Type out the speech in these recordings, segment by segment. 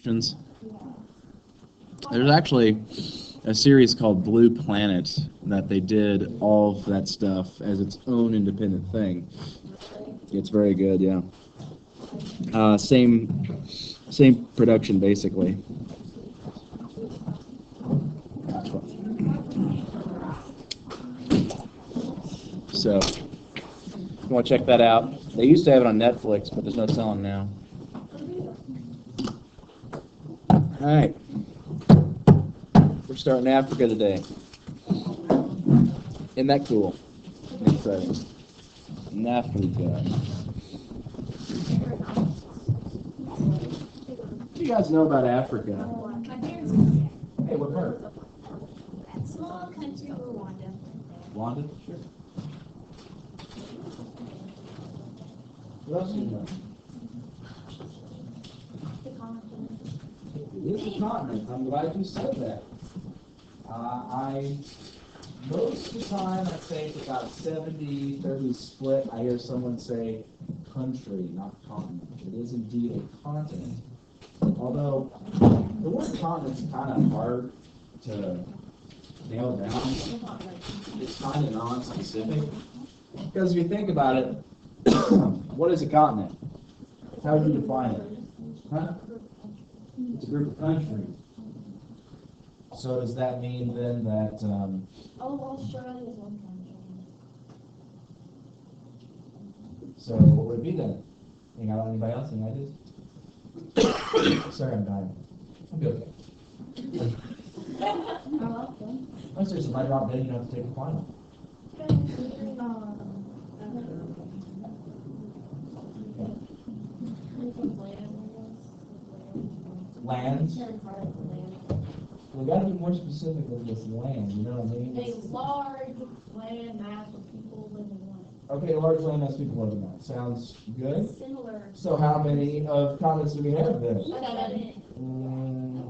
There's actually a series called Blue Planet that they did all of that stuff as its own independent thing. It's very good, yeah. Same production basically. So, you want to check that out? They used to have it on Netflix, but there's no selling now. All right. We're starting Africa today. Isn't that cool? Exciting. In Africa. What do you guys know about Africa? Hey, what part? Small country, Rwanda. Rwanda? Sure. What else do you know? The continent. It is a continent. I'm glad you said that. Most of the time, I'd say it's about 70-30 split. I hear someone say country, not continent. It is indeed a continent. Although, the word continent is kind of hard to nail down. It's kind of non-specific. Because if you think about it, what is a continent? How would you define it? Huh? It's a group of countries. So does that mean then that Australia is one country. so what would it be then? You got anybody else? Any ideas? Sorry, I'm dying. I'm good. I was just if I drop dead, you don't have to take the final. Lands. We got to be more specific with this land. You know what I mean? A large land mass of people living on it. Okay, a large land mass people living on it. Sounds good. Similar. So how many of continents do we have then? 7.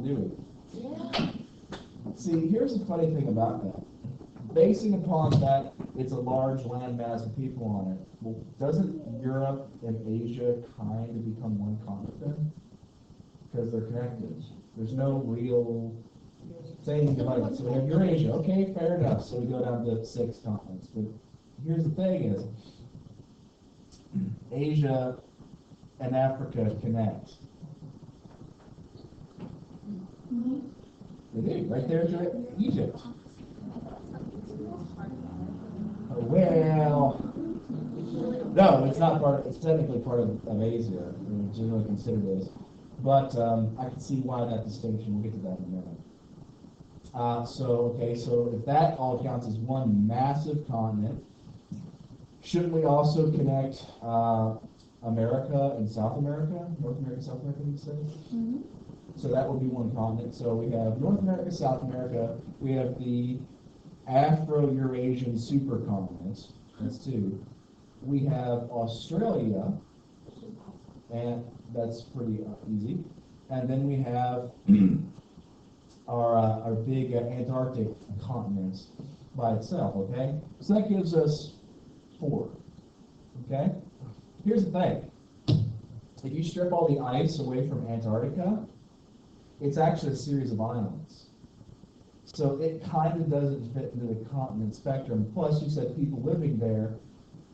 Do Yeah. we? See, here's the funny thing about that. Basing upon that, it's a large land mass of people on it. Well, doesn't Europe and Asia kind of become one continent then? Because they're connected. There's no real saying divided. So we have Eurasia. Okay, fair enough. So we go down to 6 continents. But here's the thing is, Asia and Africa connect. They do, right there to Egypt. Well, no, it's not part. It's technically part of Asia. It's generally considered as, but I can see why that distinction. We'll get to that in a minute. So if that all counts as one massive continent, shouldn't we also connect America and South America, North America, South America, you say? Mm-hmm. So that would be one continent. So we have North America, South America. We have the Afro-Eurasian supercontinent. That's 2. We have Australia, and that's pretty easy. And then we have our big Antarctic continent by itself. Okay, so that gives us 4. Okay, here's the thing: if you strip all the ice away from Antarctica, it's actually a series of islands. So it kind of doesn't fit into the continent spectrum. Plus, you said people living there.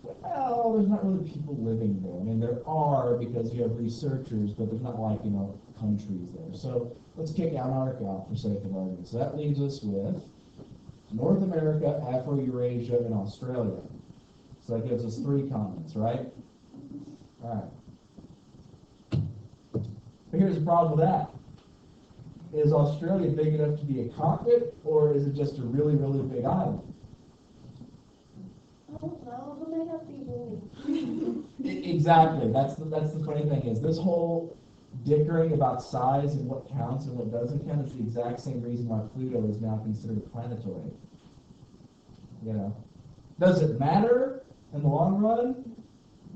Well, there's not really people living there. I mean, there are because you have researchers, but there's not like, countries there. So let's kick Antarctica out for sake of argument. So that leaves us with North America, Afro-Eurasia, and Australia. So that gives us 3 continents, right? All right. But here's the problem with that. Is Australia big enough to be a continent, or is it just a really, really big island? I don't know, but they have people. Exactly. That's the funny thing is this whole dickering about size and what counts and what doesn't count is the exact same reason why Pluto is now considered a planetoid. Does it matter in the long run?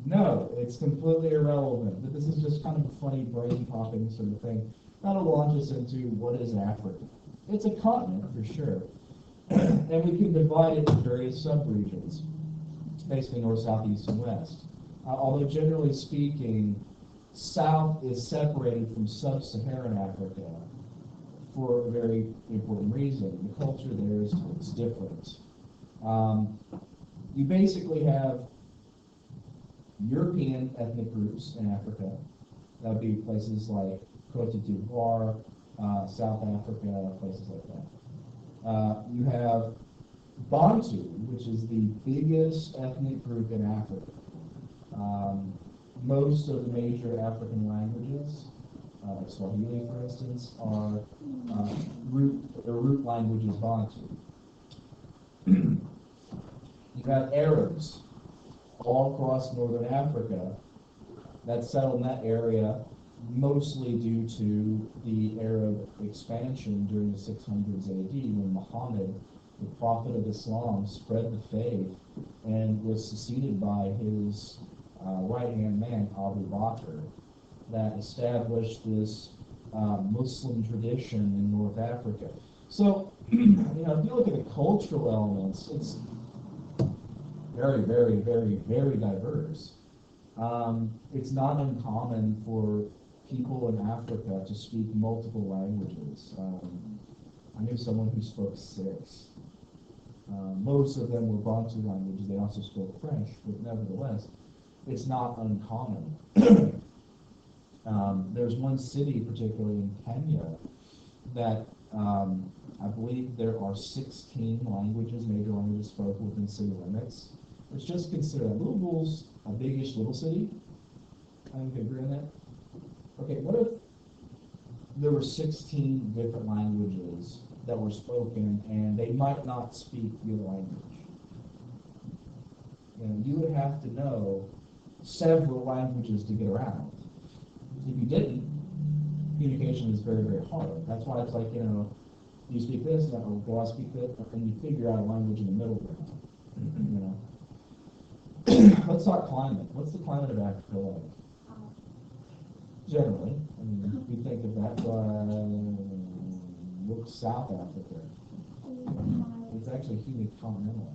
No, it's completely irrelevant. But this is just kind of a funny brain popping sort of thing. That'll launch us into what is Africa. It's a continent for sure, and we can divide it into various subregions, basically north, south, east, and west. Although generally speaking, South is separated from sub-Saharan Africa for a very important reason. The culture there is different. You basically have European ethnic groups in Africa. That would be places like Cote d'Ivoire, South Africa, places like that. You have Bantu, which is the biggest ethnic group in Africa. Most of the major African languages, like Swahili, for instance, are root languages Bantu. You have Arabs all across northern Africa that settled in that area mostly due to the Arab expansion during the 600s AD when Muhammad, the prophet of Islam, spread the faith and was succeeded by his right-hand man, Abu Bakr, that established this Muslim tradition in North Africa. So, if you look at the cultural elements, it's very, very, very, very diverse. It's not uncommon for people in Africa to speak multiple languages. I knew someone who spoke 6. Most of them were Bantu languages. They also spoke French, but nevertheless, it's not uncommon. There's one city, particularly in Kenya, that I believe there are 16 languages, major languages spoken within city limits. Let's just consider that. Louisville's a big-ish little city. I think we can agree on that. Okay, what if there were 16 different languages that were spoken and they might not speak your language? You would have to know several languages to get around. If you didn't, communication is very, very hard. That's why it's like, you speak this, well, I speak that, and you figure out a language in the middle ground. Let's talk climate. What's the climate of Africa like? Generally, you think of that, look South Africa. It's actually humid continental.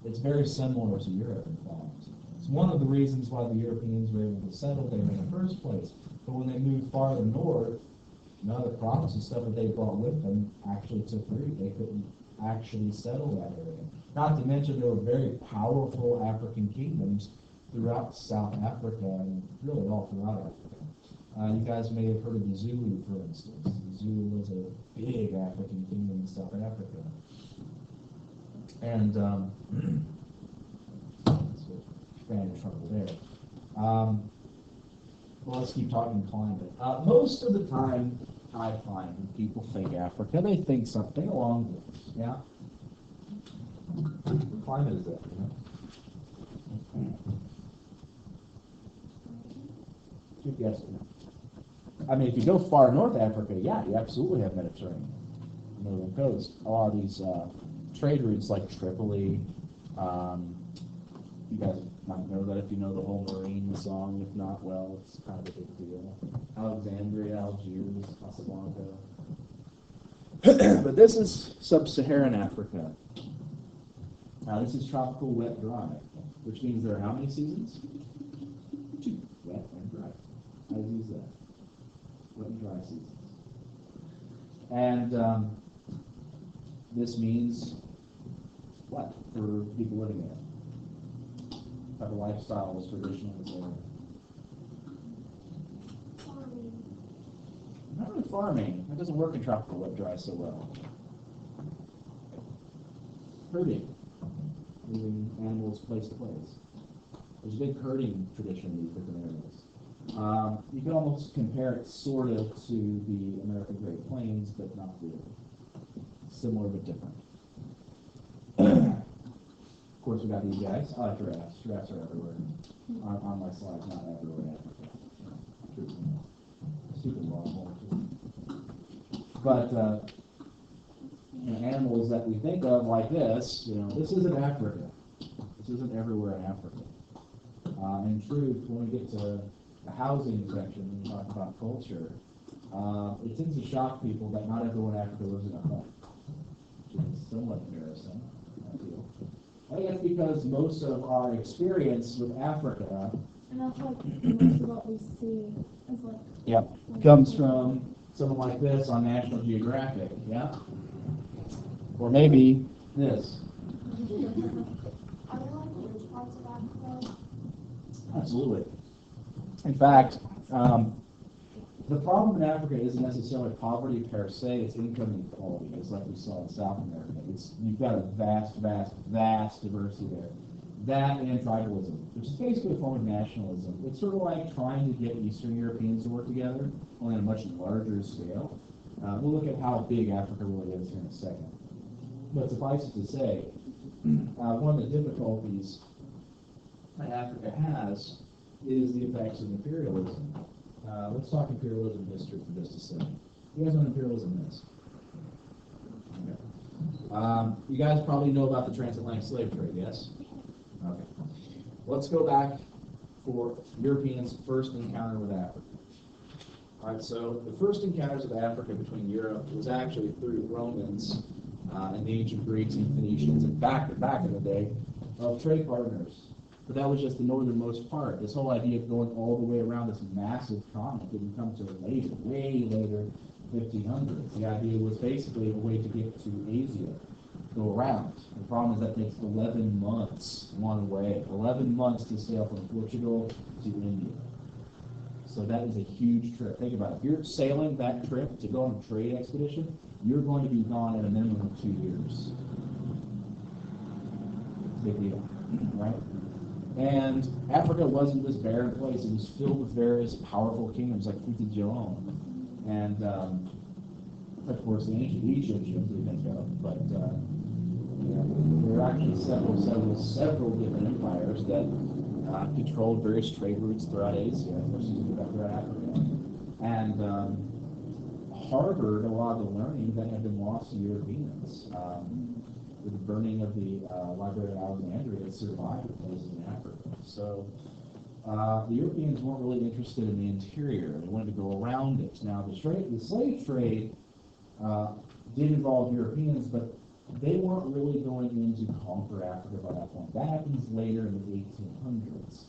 It's very similar to Europe, in fact. It's one of the reasons why the Europeans were able to settle there in the first place. But when they moved farther north, none of the crops and stuff that they brought with them actually took root. They couldn't actually settle that area. Not to mention there were very powerful African kingdoms throughout South Africa and really all throughout Africa. You guys may have heard of the Zulu, for instance. The Zulu was a big African kingdom in South Africa. And Spanish trouble there. Well, let's keep talking climate. Most of the time, I find when people think Africa, they think something along this. Yeah? What climate is that? Keep guessing. I mean, if you go far north Africa, yeah, you absolutely have Mediterranean, northern coast. A lot of these trade routes like Tripoli, you guys might know that if you know the whole Marine song. If not, well, it's kind of a big deal. Alexandria, Algiers, Casablanca. But this is sub-Saharan Africa. Now, this is tropical wet dry, which means there are how many seasons? 2, wet and dry. How do you use that? Wet and dry seasons. And this means what for people living there? What type of lifestyle is traditional there? Farming. Not really farming. That doesn't work in tropical wet dry so well. Herding. Moving animals place to place. There's a big herding tradition in these different areas. You can almost compare it sort of to the American Great Plains, but not really. Similar but different. Of course, we got these guys. I like giraffes. Giraffes are everywhere. On my slides, not everywhere in Africa. Super long. But animals that we think of like this, this isn't Africa. This isn't everywhere in Africa. In truth, when we get to the housing section, when we talk about culture, it tends to shock people that not everyone in Africa lives in a home, which is somewhat embarrassing, I feel. I think that's because most of our experience with Africa And that's like most of what we see is like. Yep. Comes from someone like this on National Geographic, yeah? Or maybe this. Are there like rich parts of Africa? Absolutely. In fact, the problem in Africa isn't necessarily poverty per se, it's income inequality, it's like we saw in South America. You've got a vast diversity there. That and tribalism, which is basically a form of nationalism. It's sort of like trying to get Eastern Europeans to work together, only on a much larger scale. We'll look at how big Africa really is here in a second. But suffice it to say, one of the difficulties that Africa has is the effects of imperialism. Let's talk imperialism history for just a second. You guys know what imperialism is? Okay. You guys probably know about the transatlantic slave trade, yes? Okay. Let's go back for Europeans' first encounter with Africa. All right, so the first encounters of Africa between Europe was actually through Romans and the ancient Greeks and Phoenicians, and back in the day, of trade partners. But that was just the northernmost part. This whole idea of going all the way around this massive continent didn't come to later, way later, 1500s. The idea was basically a way to get to Asia, go around. The problem is that takes 11 months one way, 11 months to sail from Portugal to India. So that is a huge trip. Think about it. If you're sailing that trip to go on a trade expedition, you're going to be gone at a minimum of 2 years. Big deal, right? And Africa wasn't this barren place. It was filled with various powerful kingdoms like Futijiron. And, of course, the ancient Egyptians we think of. But there were actually several different empires that controlled various trade routes throughout Asia, throughout Africa. And harbored a lot of the learning that had been lost to Europeans. With the burning of the Library of Alexandria, it survived places in Africa. So the Europeans weren't really interested in the interior. They wanted to go around it. Now, the slave trade did involve Europeans, but they weren't really going in to conquer Africa by that point. That happens later in the 1800s.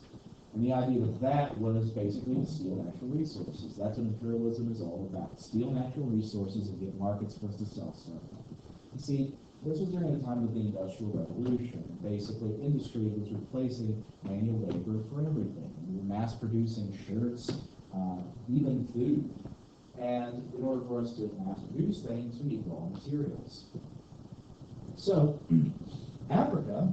And the idea of that was basically to steal natural resources. That's what imperialism is all about. Steal natural resources and get markets for us to sell stuff. You see, this was during the time of the Industrial Revolution. Basically, industry was replacing manual labor for everything. We were mass producing shirts, even food. And in order for us to mass produce things, we need raw materials. So, Africa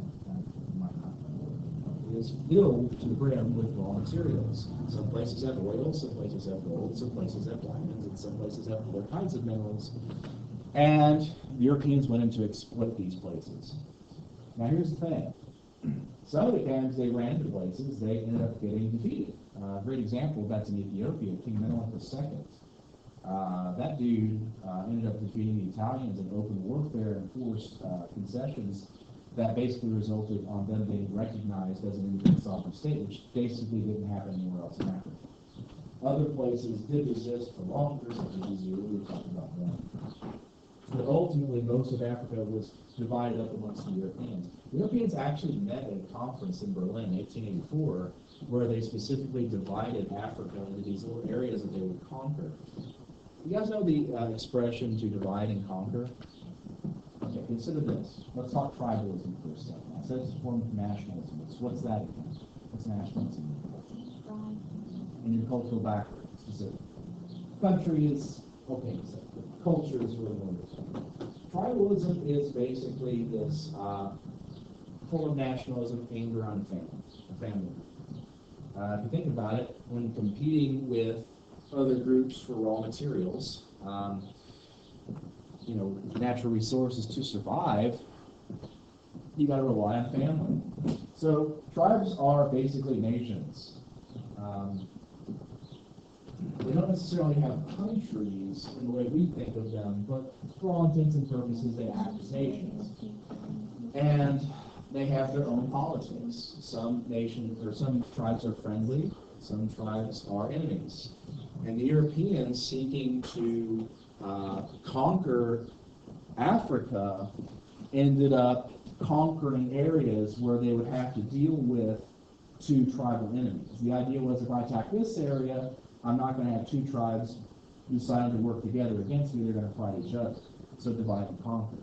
is filled to the brim with raw materials. Some places have oil, some places have gold, some places have diamonds, and some places have other kinds of minerals. And Europeans went in to exploit these places. Now here's the thing. Some of the times they ran into places, they ended up getting defeated. A great example of that's in Ethiopia, King Menelik II. That dude ended up defeating the Italians in open warfare and forced concessions that basically resulted on them being recognized as an independent sovereign state, which basically didn't happen anywhere else in Africa. Other places did resist for longer, such as Israel, we talked about that. But ultimately, most of Africa was divided up amongst the Europeans. The Europeans actually met at a conference in Berlin in 1884, where they specifically divided Africa into these little areas that they would conquer. You guys know the expression to divide and conquer? Okay, consider this. Let's talk tribalism for a second. I said it's a form of nationalism. So what's that again? What's nationalism? And your cultural background, specific. Country is, okay, so culture is really wonderful. Tribalism is basically this form of nationalism aimed around a family. If you think about it, when competing with other groups for raw materials, natural resources to survive, you got to rely on family. So tribes are basically nations. They don't necessarily have countries in the way we think of them, but for all intents and purposes, they act as nations. And they have their own politics. Some tribes are friendly, some tribes are enemies. And the Europeans seeking to conquer Africa ended up conquering areas where they would have to deal with two tribal enemies. The idea was if I attack this area, I'm not going to have two tribes deciding to work together against me, they're going to fight each other. So divide and conquer.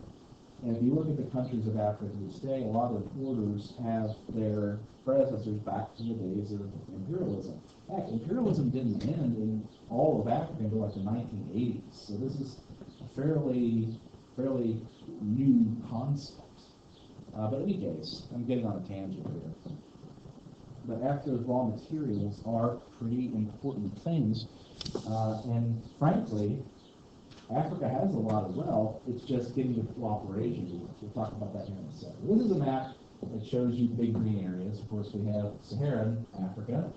And if you look at the countries of Africa to this day, a lot of borders have their predecessors back to the days of imperialism. Heck, imperialism didn't end in all of Africa until like the 1980s. So this is a fairly new concept. But in any case, I'm getting on a tangent here. But Africa's raw materials are pretty important things. And frankly, Africa has a lot of wealth, it's just getting the cooperation. We'll talk about that here in a second. This is a map that shows you big green areas. Of course, we have Saharan Africa.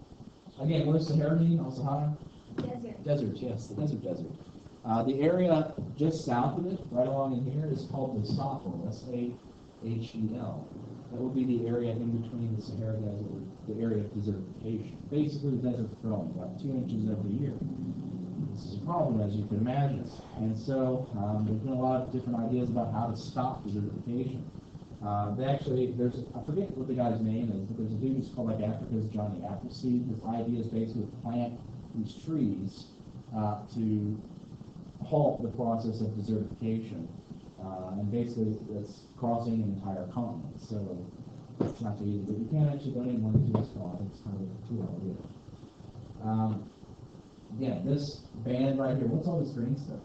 Again, what does Sahara mean? Also, Sahara? Desert. Desert, yes, the desert. The area just south of it, right along in here, is called the Sahel, S-A-H-E-L. That would be the area in between the Sahara Desert, the area of desertification. Basically, the desert's growing about 2 inches every year. This is a problem, as you can imagine. And so there's been a lot of different ideas about how to stop desertification. I forget what the guy's name is, but there's a dude who's called like Africa's Johnny Appleseed. His idea is basically to plant these trees to halt the process of desertification. And basically, it's crossing an entire continent. So it's not too easy, but you can't actually donate money to this cause. It's kind of a cool idea. Again, this band right here, what's all this green stuff?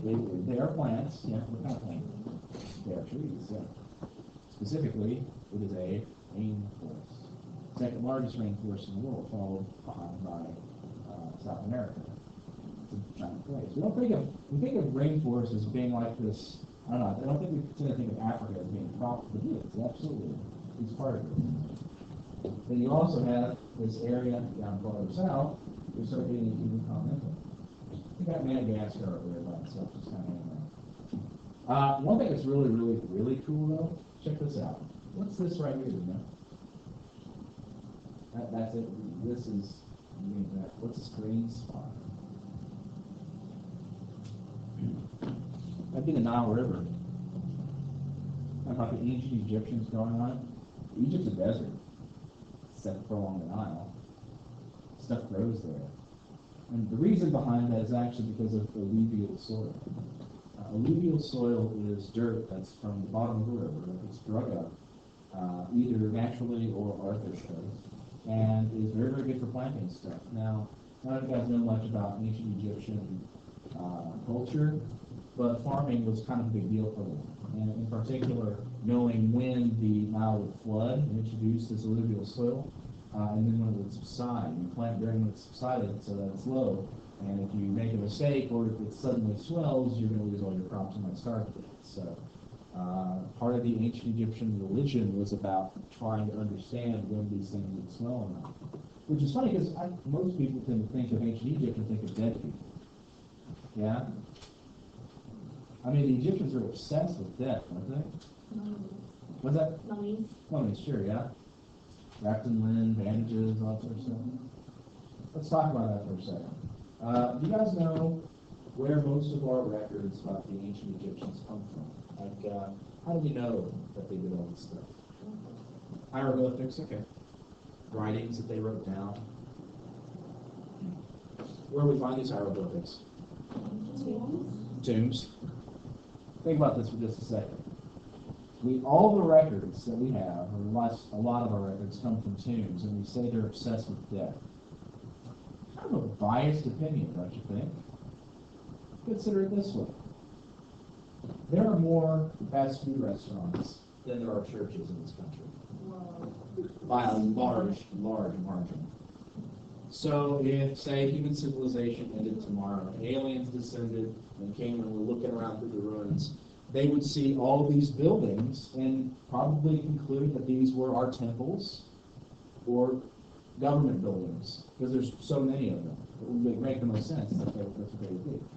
They are plants, yeah, what kind of plant? They are trees, yeah. Specifically, it is a rainforest. Second largest rainforest in the world, followed behind by South America. It's a giant place. We think of rainforest as being like this, I don't think we tend to think of Africa as being tropical, but it is, absolutely. It's part of it. Then you also have this area down farther south, we start getting into continental. You got Madagascar over there by itself, just kind of hanging around. One thing that's really cool though, check this out. What's this right here, you know? That's it. This is, what's this green spot? That'd be the Nile River. About the ancient Egyptians going on it. Egypt's a desert, except for along the Nile. Stuff grows there. And the reason behind that is actually because of alluvial soil. Alluvial soil is dirt that's from the bottom of the river. It's dug up, either naturally or artificially, and is very good for planting stuff. Now, I don't know if you guys know much about ancient Egyptian culture, but farming was kind of a big deal for them. And in particular, knowing when the Nile would flood and introduce this alluvial soil, and then when it would subside. You plant during when it subsided so that it's low, and if you make a mistake or if it suddenly swells, you're going to lose all your crops and might starve to death. So part of the ancient Egyptian religion was about trying to understand when these things would swell or not. Which is funny because most people tend to think of ancient Egypt and think of dead people. Yeah? I mean, the Egyptians were obsessed with death, weren't they? What's that? Mummies. Mummies, sure, yeah. Wrapped in linen, bandages, all that sort of stuff. Let's talk about that for a second. Do you guys know where most of our records about the ancient Egyptians come from? Like, how do we know that they did all this stuff? Hieroglyphics, okay. Writings that they wrote down. Where do we find these hieroglyphics? Tombs. Think about this for just a second. All the records that we have, or a lot of our records, come from tombs, and we say they're obsessed with death. Kind of a biased opinion, don't you think? Consider it this way. There are more fast food restaurants than there are churches in this country. Whoa. By a large margin. So if, say, human civilization ended tomorrow, aliens descended and came and were looking around through the ruins, they would see all these buildings and probably conclude that these were our temples or government buildings, because there's so many of them. It would make the most sense that that's what they would do.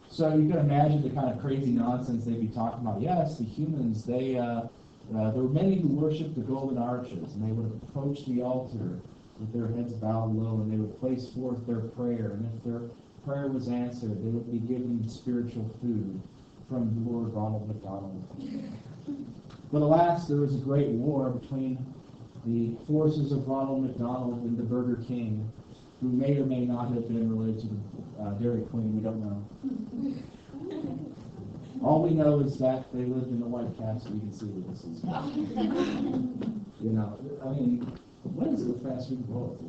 So you can imagine the kind of crazy nonsense they'd be talking about. Yes, the humans, there were many who worshipped the golden arches, and they would approach the altar with their heads bowed low, and they would place forth their prayer, and if their prayer was answered, they would be given spiritual food from Lord Ronald McDonald. But alas, there was a great war between the forces of Ronald McDonald and the Burger King, who may or may not have been related to the Dairy Queen. We don't know. All we know is that they lived in the White Castle. You can see that this is. You know, I mean, what is it with fast food bullets?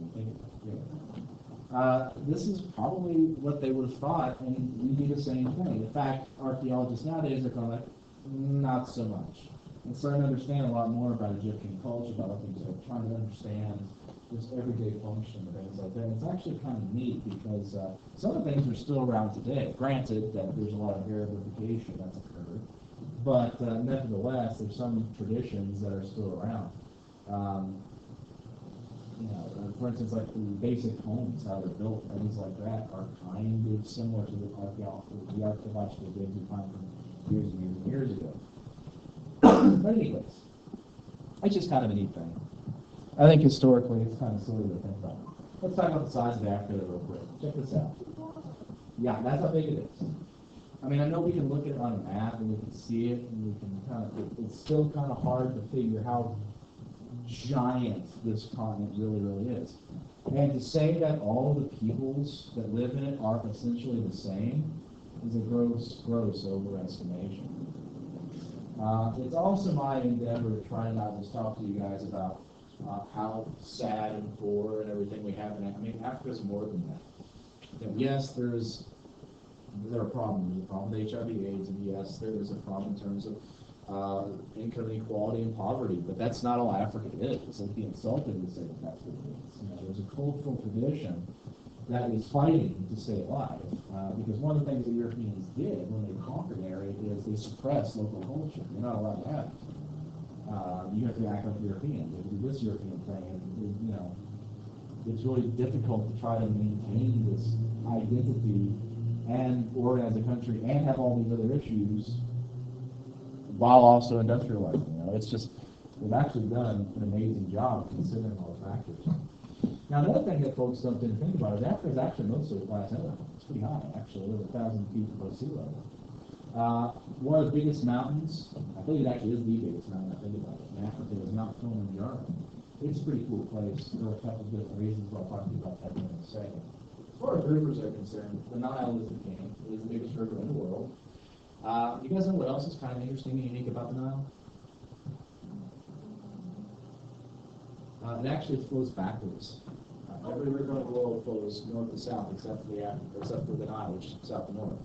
This is probably what they would have thought, and we do the same thing. In fact, archaeologists nowadays are going like, not so much. And starting to understand a lot more about Egyptian culture, about things like trying to understand just everyday function and things like that. It's actually kind of neat because some of the things are still around today. Granted that there's a lot of Arabification that's occurred, but nevertheless, there's some traditions that are still around. For instance, like the basic homes, how they're built, things like that, are kind of similar to the archaeological digs we find from years and years and years ago. But anyways, it's just kind of a neat thing. I think historically it's kind of silly to think about. Let's talk about the size of Africa real quick. Check this out. Yeah, that's how big it is. I mean, I know we can look at it on a map and we can see it, and we can kind of, it's still kind of hard to figure how giant this continent really, really is. And to say that all the peoples that live in it are essentially the same is a gross, gross overestimation. It's also my endeavor to try not just talk to you guys about how sad and poor and everything we have in Africa. I mean, Africa's more than that. And yes, there are problems. There's a problem with HIV/AIDS, and yes, there is a problem in terms of income inequality and poverty, but that's not all Africa is. It'd be insulting to say that that's what it is. You know, there's a cultural tradition that is fighting to stay alive, because one of the things that Europeans did when they conquered an area is they suppressed local culture. You're not allowed to have it. You have to act like European. You have to do this European thing. And, you know, it's really difficult to try to maintain this identity and organize a country and have all these other issues while also industrializing. You know, it's just, they've actually done an amazing job considering all the factors. Now, the other thing that folks don't tend to think about is Africa is actually mostly a plateau. It's pretty high, actually, over 1,000 feet above sea level. One of the biggest mountains, I believe it actually is the biggest mountain, I think about it, in Africa, is Mount Kilimanjaro. It's a pretty cool place. There are a couple of different reasons I'll talk to you about that in a second. As far as rivers are concerned, the Nile is the king. It is the biggest river in the world. You guys know what else is kind of interesting and unique about the Nile? It actually flows backwards. Every river in the world flows north to south except for the Nile, which is south to north.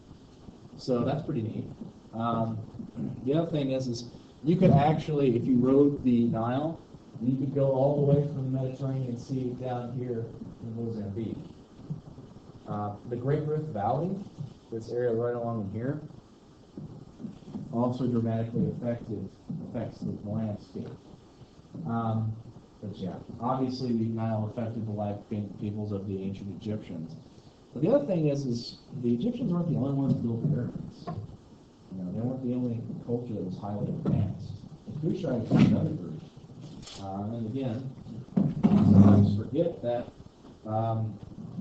So that's pretty neat. The other thing is you could actually, if you rode the Nile, you could go all the way from the Mediterranean Sea down here in Mozambique. The Great Rift Valley, this area right along in here, also dramatically affects the landscape. But yeah, obviously the Nile affected the life peoples of the ancient Egyptians. But the other thing is the Egyptians weren't the only ones who built pyramids. You know, they weren't the only culture that was highly advanced. The Kushites was another group. And again, sometimes forget that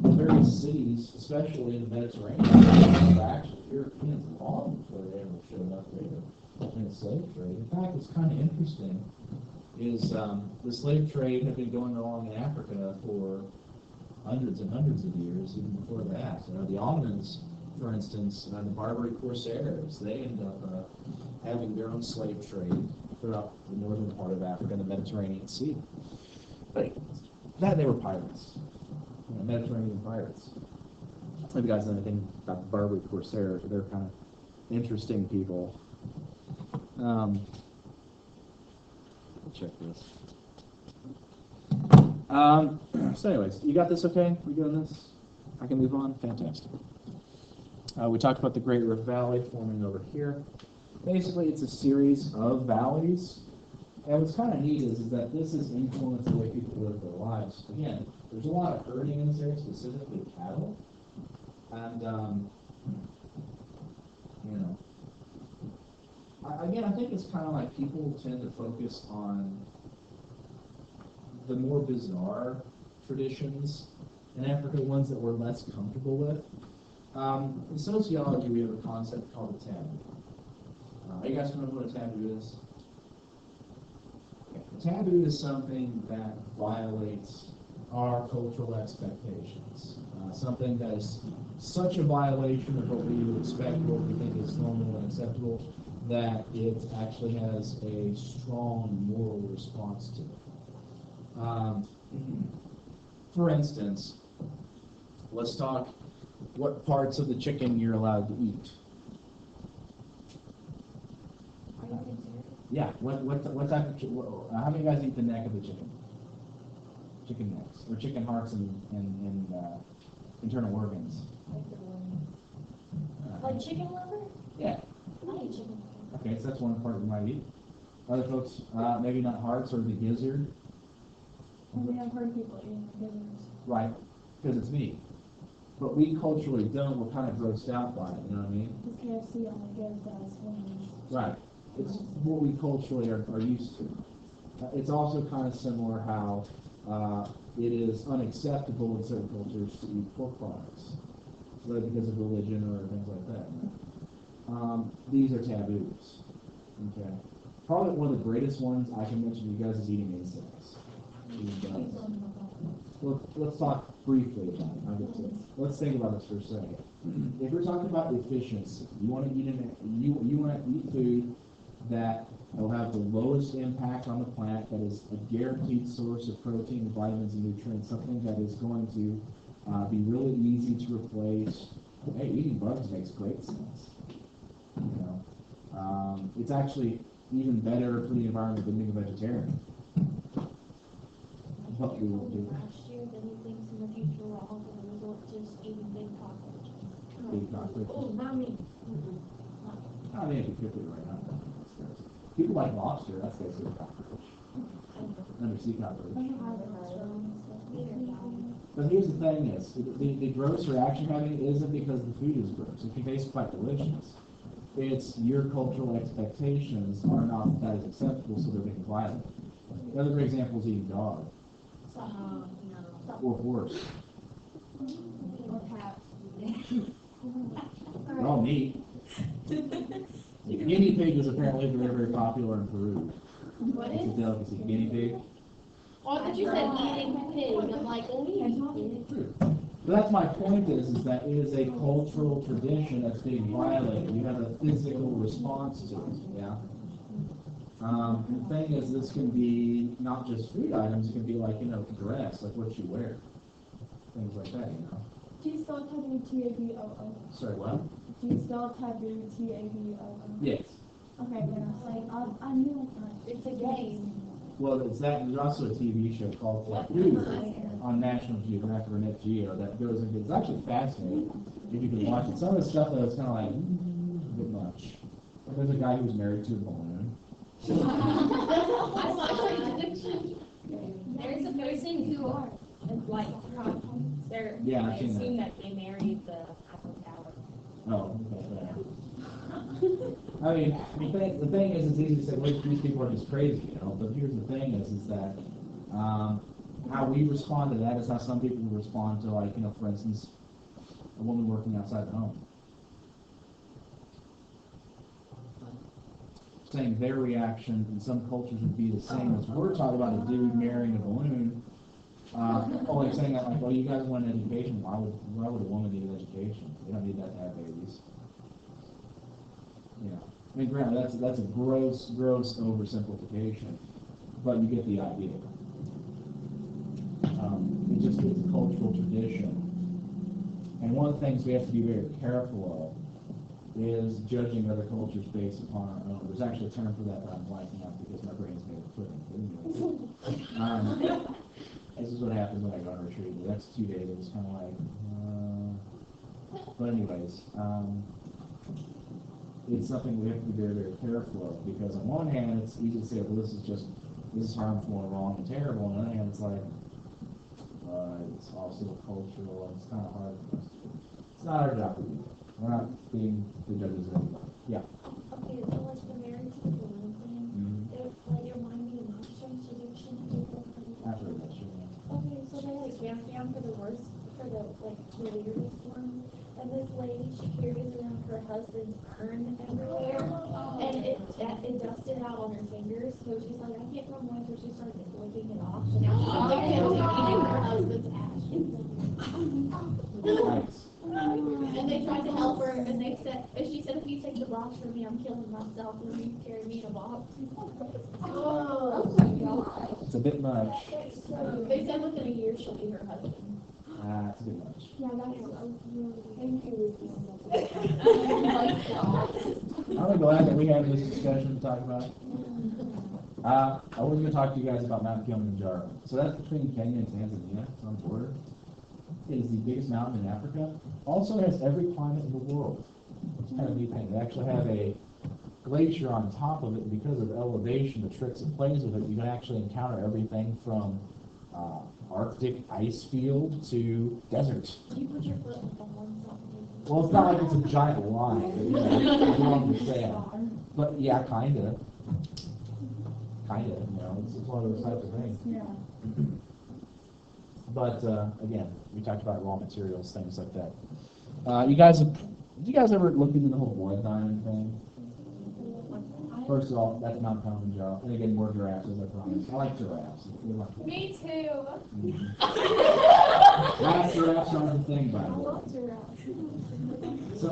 various cities, especially in the Mediterranean, were actually Europeans long before they ever showed up there in the slave trade. In fact, what's kind of interesting is the slave trade had been going along in Africa for hundreds and hundreds of years, even before that. The Ottomans, for instance, the Barbary Corsairs, they ended up having their own slave trade throughout the northern part of Africa and the Mediterranean Sea. But that they were pirates, Mediterranean pirates. If you guys know anything about the Barbary Corsairs, they're kind of interesting people. Check this. So anyways, you got this okay? We doing this? I can move on? Fantastic. We talked about the Great Rift Valley forming over here. Basically, it's a series of valleys. And what's kind of neat is that this has influenced the way people live their lives. Again, there's a lot of herding in this area, specifically cattle. And, again, I think it's kind of like people tend to focus on the more bizarre traditions in Africa, ones that we're less comfortable with. In sociology, we have a concept called a taboo. You guys remember what a taboo is? taboo is something that violates our cultural expectations. Something that is such a violation of what we would expect, what we think is normal and acceptable, that it actually has a strong moral response to it. For instance, let's talk what parts of the chicken you're allowed to eat. Are you considered? Yeah, what type of how many guys eat the neck of the chicken? Chicken necks, or chicken hearts and internal organs. Like the one. Like chicken liver? Yeah. I eat chicken liver. Okay, so that's one part we might eat. Other folks, maybe not hearts or the gizzard. And we have heard people eating gizzards. Right, because it's meat. But we culturally don't, we're kind of grossed out by it, you know what I mean? Because KFC only gives us wings. Right. It's what we culturally are used to. It's also kind of similar how it is unacceptable in certain cultures to eat pork products, whether because of religion or things like that. These are taboos. Okay. Probably one of the greatest ones I can mention to you guys is eating insects. Let's talk briefly about it. Let's think about this for a second. If we're talking about efficiency, you want to eat you want to eat food that will have the lowest impact on the planet, that is a guaranteed source of protein, vitamins, and nutrients, something that is going to be really easy to replace. Hey, eating bugs makes great sense. You know, it's actually even better for the environment than being a vegetarian. But we won't do that. Last year, then he thinks in the future we're all going to resort to just eating big cockroaches. Big cockroaches. Oh, not me. I think it'd be quickly right now. People like lobster, that's basically a cockroach. Undersea cockroach. But here's the thing is, the gross reaction having isn't because the food is gross. It can taste quite delicious. It's your cultural expectations are not that is acceptable, so they're being violated. Another great example is eating dog. Or horse. Or cat. They're all meat. Guinea pig is apparently very, very popular in Peru. What It's a is? delicacy. Guinea pig. Oh, I thought you said eating pig. I'm like, But that's my point is that it is a cultural tradition that's being violated. You have a physical response to it, yeah? The thing is, this can be not just food items, it can be like, dress, like what you wear. Things like that, Do you spell taboo T-A-B-O-O? Sorry, what? Do you spell taboo T-A-B-O-O? Yes. Okay, yeah. Like, I knew it. it's a game. Well, there's also a TV show called Taboo on National Geographic or Net Geo that goes into, it's actually fascinating if you can watch it. Some of the stuff that was kind of like, a bit much. Like, there's a guy who was married to a balloon. I saw a prediction. There's a person who, like, they're, Yeah, I've I've seen seen that. that they married the Eiffel Tower. Oh, okay, fair. I mean, the thing is, it's easy to say, well, these people are just crazy, but here's the thing is that how we respond to that is how some people respond to, like, for instance, a woman working outside the home. Saying their reaction in some cultures would be the same as we're talking about a dude marrying a balloon. Only saying that, like, well, you guys want an education. Why would a woman need an education? They don't need that to have babies. Yeah. I mean, granted, that's a gross oversimplification, but you get the idea. It's a cultural tradition. And one of the things we have to be very careful of is judging other cultures based upon our own. There's actually a term for that I'm blanking out because my brain's made of pudding. This is what happens when I go on retreat. The next 2 days, it was kind of like, but anyways, it's something we have to be very, very careful of because on one hand, it's easy to say, well, this is harmful and wrong and terrible. On the other hand, it's like, it's also cultural and it's kind of hard for us to do. It's not our job to do that. We're not being the judges of anybody. Yeah. Okay, so like the married to the balloon thing, it like reminded me of Monsters Addiction. I've heard that shit. Okay, so they like vamp for the worst, for the weirdest one. And this lady, she carries around her husband's urn everywhere, and it dusted out on her fingers. So she's like, I can't run away, so she started licking it off. And now she's like, eating her husband's ashes. Nice. And they tried to help her, and they said, and she said, if you take the box from me, I'm killing myself, and you carry me in a box. Oh my God. It's a bit much. They said within a year she'll be her husband. It's a bit much. Yeah, that's really. Thank you. I'm glad that we had this discussion to talk about. I was going to talk to you guys about Mount Kilimanjaro. So that's between Kenya and Tanzania. It's on the border. It is the biggest mountain in Africa. Also has every climate in the world. It's kind of a neat thing. They actually have a glacier on top of it, and because of elevation, the tricks it plays with it, you can actually encounter everything from Arctic ice field to desert. You put your foot on one side. Well, it's not like it's a giant line, but, along the sand. But yeah, kinda, it's one of those types of things. Yeah. But again, we talked about raw materials, things like that. You guys ever looked into the whole blood diamond thing? First of all, that's Mount Kilimanjaro. And again, more giraffes, as I promised. I like giraffes. Me too. Lab giraffes aren't the thing, by the way. So,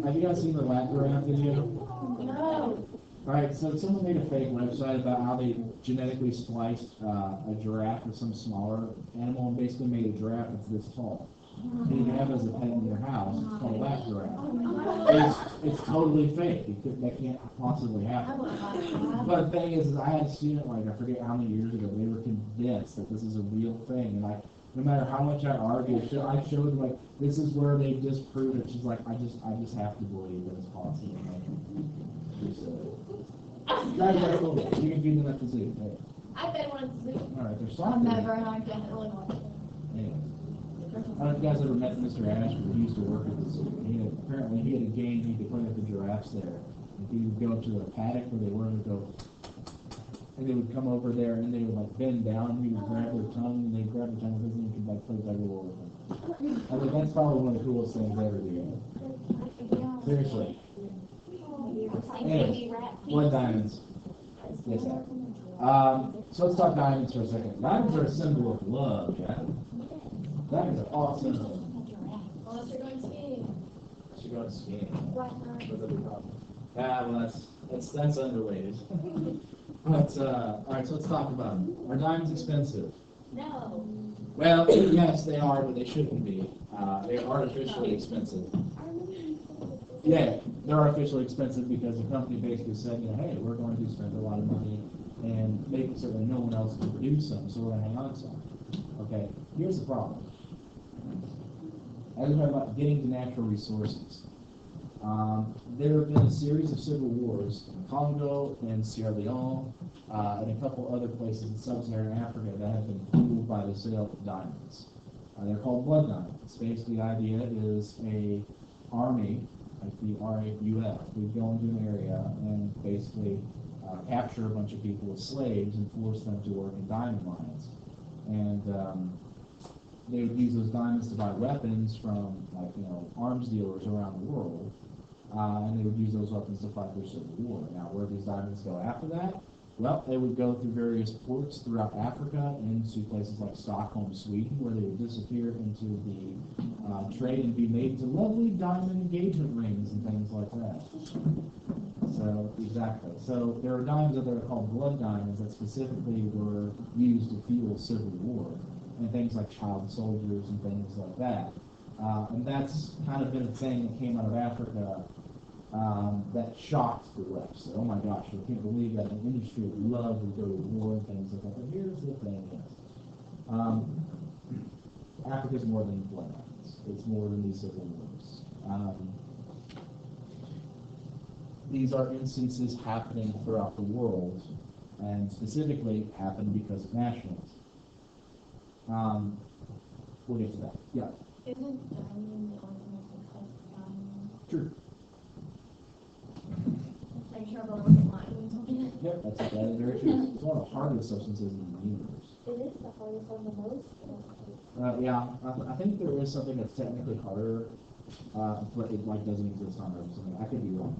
have you guys seen the lab giraffe video? No. Alright, so someone made a fake website about how they genetically spliced a giraffe with some smaller animal and basically made a giraffe that's this tall. And you can have it as a pet in your house. It's called a lab giraffe. It's totally fake. That can't possibly happen. But the thing is I had a student, like, I forget how many years ago, they were convinced that this is a real thing. And no matter how much I argued, I showed, like, this is where they disproved it. She's like, I just have to believe that it's possible. You can feed them at the zoo. Hey. I've been one at the zoo. Alright, there's I've something. never, and I definitely want to. Anyway. I don't know if you guys ever met Mr. Ashford. He used to work at the zoo. Apparently he had a game he could play with the giraffes there. And he would go to the paddock where they were and go, and they would come over there and they would like bend down and he would grab their tongue and they'd grab their tongue with his and he could like play Lego with them. I mean, that's probably one of the coolest things ever to do. Seriously. Anyway, blood diamonds. Yes, sir. So let's talk diamonds for a second. Diamonds are a symbol of love, yeah? Diamonds are awesome. Unless you're going skiing. Should go skiing. Why not? That's a big problem. Well, that's unrelated. But all right, so let's talk about them. Are diamonds expensive? No. Well, yes, they are, but they shouldn't be. They are artificially expensive. Yeah, they're artificially expensive because the company basically said, hey, we're going to spend a lot of money and make it so that no one else can produce them, so we're going to hang on to them. Okay, here's the problem. As we talk about getting to natural resources, there have been a series of civil wars in Congo and Sierra Leone and a couple other places in sub-Saharan Africa that have been fueled by the sale of diamonds. They're called blood diamonds. Basically, the idea is a army, like the RAF, would go into an area and basically capture a bunch of people as slaves and force them to work in diamond mines. And they would use those diamonds to buy weapons from, like, arms dealers around the world, and they would use those weapons to fight their civil war. Now, where did these diamonds go after that? Well, they would go through various ports throughout Africa into places like Stockholm, Sweden, where they would disappear into the trade and be made into lovely diamond engagement rings and things like that. So, exactly. So, there are diamonds that are called blood diamonds that specifically were used to fuel civil war, and things like child soldiers and things like that. And that's kind of been a thing that came out of Africa that shocked the West. Oh my gosh, I can't believe that an industry would love to go to war and things like that. But here's the thing, Africa's more than blood diamonds. It's more than these civil wars. These are instances happening throughout the world, and specifically happen because of nationalism. We'll get to that. Yeah. Isn't diamond the ultimate type of diamond? True. Are you sure about what you're lying? Yep, that is very true. It's one of the hardest substances in the universe. It is the hardest one the most. Yeah, I think there is something that's technically harder but it like doesn't exist on Earth. I could be wrong.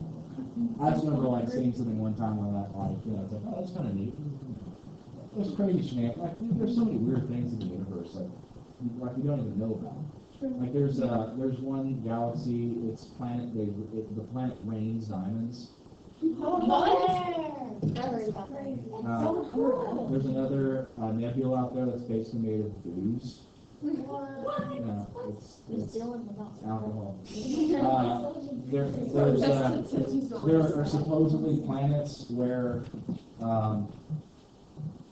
I just remember like seeing something one time on that, like, you know, it's like, oh, that's kind of neat. There's crazy shenanigans. Like, there's so many weird things in the universe, like we don't even know about. Like there's one galaxy. Its planet. The planet rains diamonds. There's another nebula out there that's basically made of booze. You know, it's alcohol. There are supposedly planets where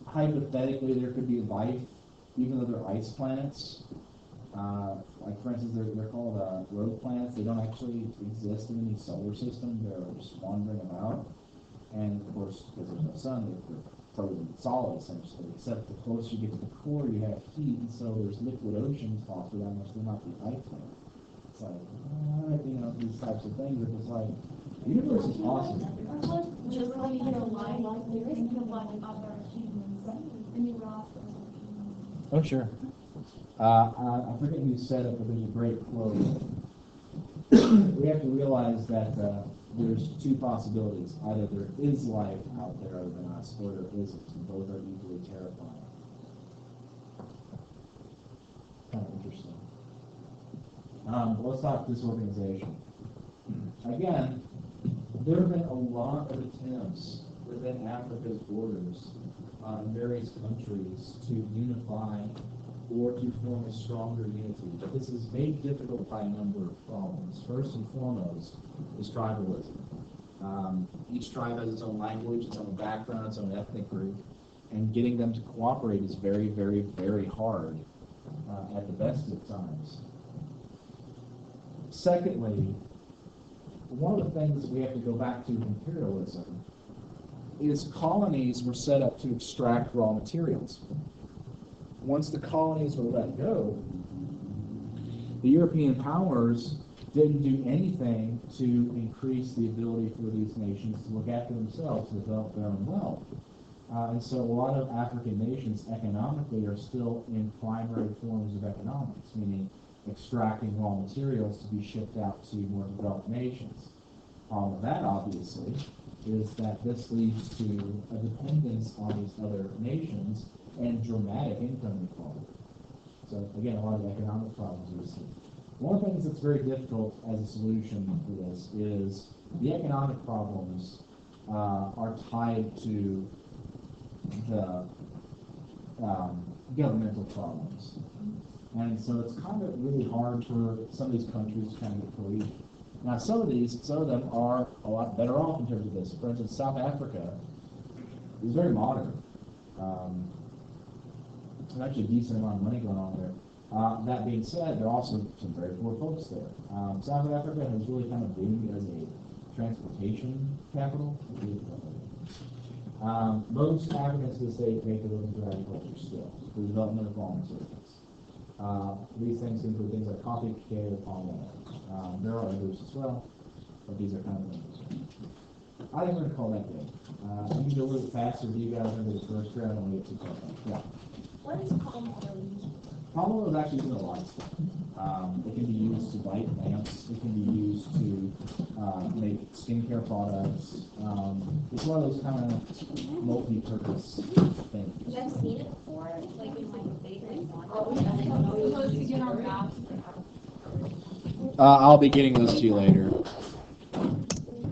hypothetically there could be life, even though they're ice planets. Like for instance, they're called rogue planets. They don't actually exist in any solar system. They're just wandering about. And of course, because there's no sun, they're frozen solid essentially. Except the closer you get to the core, you have heat, and so there's liquid oceans possibly that much. There might be life there. It's like, you know, these types of things. It's like the universe is awesome. Just like in a line, there is no one other humans. I mean, Ross. Oh, sure. I forget who said it, but there's a great quote. We have to realize that there's two possibilities. Either there is life out there other than us, or there isn't. And both are equally terrifying. Kind of interesting. Let's talk disorganization. Again, there have been a lot of attempts within Africa's borders in various countries to unify or to form a stronger unity. But this is made difficult by a number of problems. First and foremost is tribalism. Each tribe has its own language, its own background, its own ethnic group, and getting them to cooperate is very, very, very hard at the best of times. Secondly, one of the things that we have to go back to imperialism is colonies were set up to extract raw materials. Once the colonies were let go, the European powers didn't do anything to increase the ability for these nations to look after themselves, to develop their own wealth. And so a lot of African nations economically are still in primary forms of economics, meaning extracting raw materials to be shipped out to more developed nations. All of that, obviously, is that this leads to a dependence on these other nations and dramatic income inequality. So again, a lot of economic problems we see. One of the things that's very difficult as a solution for this is the economic problems are tied to the governmental problems. And so it's kind of really hard for some of these countries to kind of get cohesion. Now some of them are a lot better off in terms of this. For instance, South Africa is very modern. There's actually a decent amount of money going on there. That being said, there are also some very poor folks there. South Africa has really kind of boomed as a transportation capital. Most Africans to this day make a living through agriculture still, the development of raw materials. These things include things like coffee, cacao, palm oil. There are others as well, but these are kind of things. I think we're going to call that good. I'm going to go a little faster with you guys into the first round and we'll get too far. Yeah. What is palm oil? Palm oil is actually used in a lot of stuff. It can be used to light lamps. It can be used to make skincare products. It's one of those kind of multi-purpose things. I've seen it before, like in my favorite one. We're supposed to get our maps. I'll be getting those to you later.